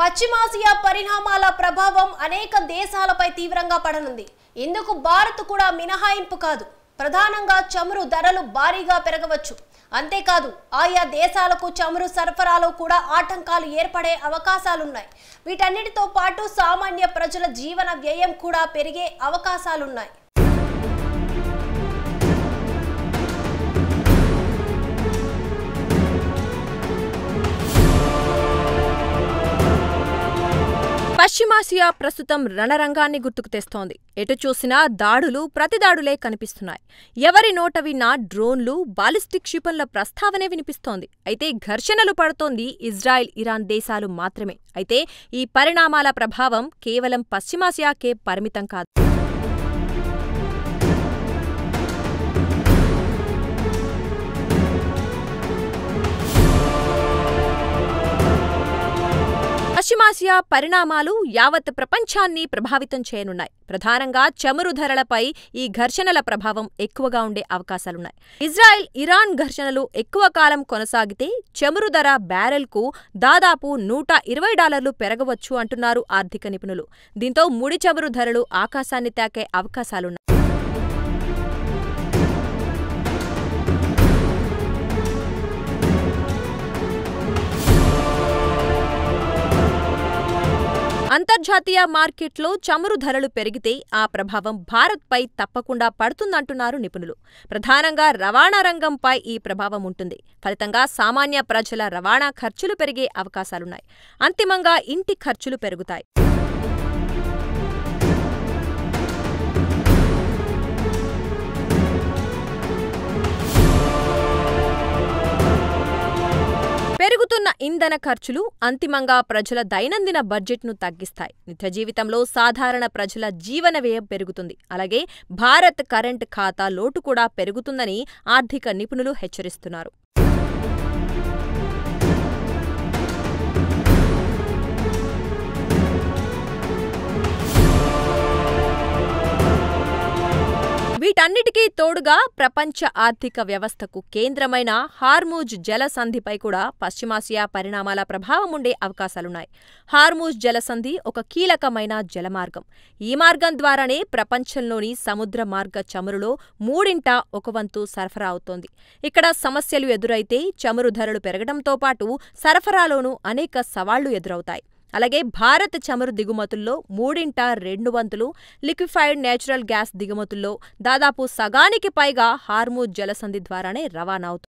పశ్చిమాసియా పరిణామాల ప్రభావం అనేక దేశాలపై తీవ్రంగా పడనుంది. ఇందుకు భారత్ కూడా మినహాయింపు కాదు. ప్రధానంగా చమురు ధరలు భారీగా పెరగవచ్చు. అంతేకాదు ఆయా దేశాలకు చమురు సరఫరాలో కూడా ఆటంకాలు ఏర్పడే అవకాశాలున్నాయి. వీటన్నిటితో పాటు సామాన్య ప్రజల జీవన వ్యయం కూడా పెరిగే అవకాశాలున్నాయి. పశ్చిమాసియా ప్రస్తుతం రణరంగాన్ని గుర్తుకు తెస్తోంది. ఎటు చూసినా దాడులు, ప్రతిదాడులే కనిపిస్తున్నాయి. ఎవరి నోట విన్నా డ్రోన్లు, బాలిస్టిక్ క్షిపణుల ప్రస్తావనే వినిపిస్తోంది. అయితే ఘర్షణలు పడుతోంది ఇజ్రాయెల్, ఇరాన్ దేశాలు మాత్రమే. అయితే ఈ పరిణామాల ప్రభావం కేవలం పశ్చిమాసియాకే పరిమితం కాదు. పశ్చిమాసియా పరిణామాలు యావత్ ప్రపంచాన్ని ప్రభావితం చేయనున్నాయి. ప్రధానంగా చమురు ధరలపై ఈ ఘర్షణల ప్రభావం ఎక్కువగా ఉండే అవకాశాలున్నాయి. ఇజ్రాయెల్, ఇరాన్ ఘర్షణలు ఎక్కువ కాలం కొనసాగితే చమురు ధర బ్యారెల్కు దాదాపు $120 పెరగవచ్చు అంటున్నారు ఆర్థిక నిపుణులు. దీంతో ముడి చమురు ధరలు ఆకాశాన్ని తాకే అవకాశాలున్నాయి. అంతర్జాతీయ మార్కెట్లో చమురు ధరలు పెరిగితే ఆ ప్రభావం భారత్పై తప్పకుండా పడుతుందంటున్నారు నిపుణులు. ప్రధానంగా రవాణా రంగంపై ఈ ప్రభావం ఉంటుంది. ఫలితంగా సామాన్య ప్రజల రవాణా ఖర్చులు పెరిగే అవకాశాలున్నాయి. అంతిమంగా ఇంటి ఖర్చులు పెరుగుతాయి. పెరుగుతున్న ఇంధన ఖర్చులు అంతిమంగా ప్రజల దైనందిన బడ్జెట్ను తగ్గిస్తాయి. నిత్య జీవితంలో సాధారణ ప్రజల జీవన వ్యయం పెరుగుతుంది. అలాగే భారత్ కరెంట్ ఖాతా లోటు కూడా పెరుగుతుందని ఆర్థిక నిపుణులు హెచ్చరిస్తున్నారు. వీటన్నిటికీ తోడుగా ప్రపంచ ఆర్థిక వ్యవస్థకు కేంద్రమైన హార్మూజ్ జలసంధిపై కూడా పశ్చిమాసియా పరిణామాల ప్రభావం ఉండే అవకాశాలున్నాయి. హార్మూజ్ జలసంధి ఒక కీలకమైన జలమార్గం. ఈ మార్గం ద్వారానే ప్రపంచంలోని సముద్ర మార్గ చమురులో 1/3 సరఫరా అవుతోంది. ఇక్కడ సమస్యలు ఎదురైతే చమురు ధరలు పెరగడంతో పాటు సరఫరాలోనూ అనేక సవాళ్లు ఎదురవుతాయి. అలాగే భారత్ చమురు దిగుమతుల్లో 3/2 లిక్విఫైడ్ నేచురల్ గ్యాస్ దిగుమతుల్లో దాదాపు సగానికి పైగా హార్మూజ్ జలసంధి ద్వారానే రవాణా అవుతుంది.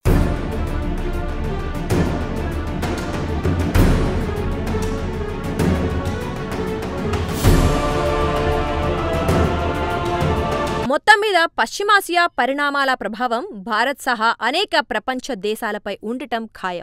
మొత్తం మీద పశ్చిమాసియా పరిణామాల ప్రభావం భారత్ సహా అనేక ప్రపంచ దేశాలపై ఉండటం ఖాయం.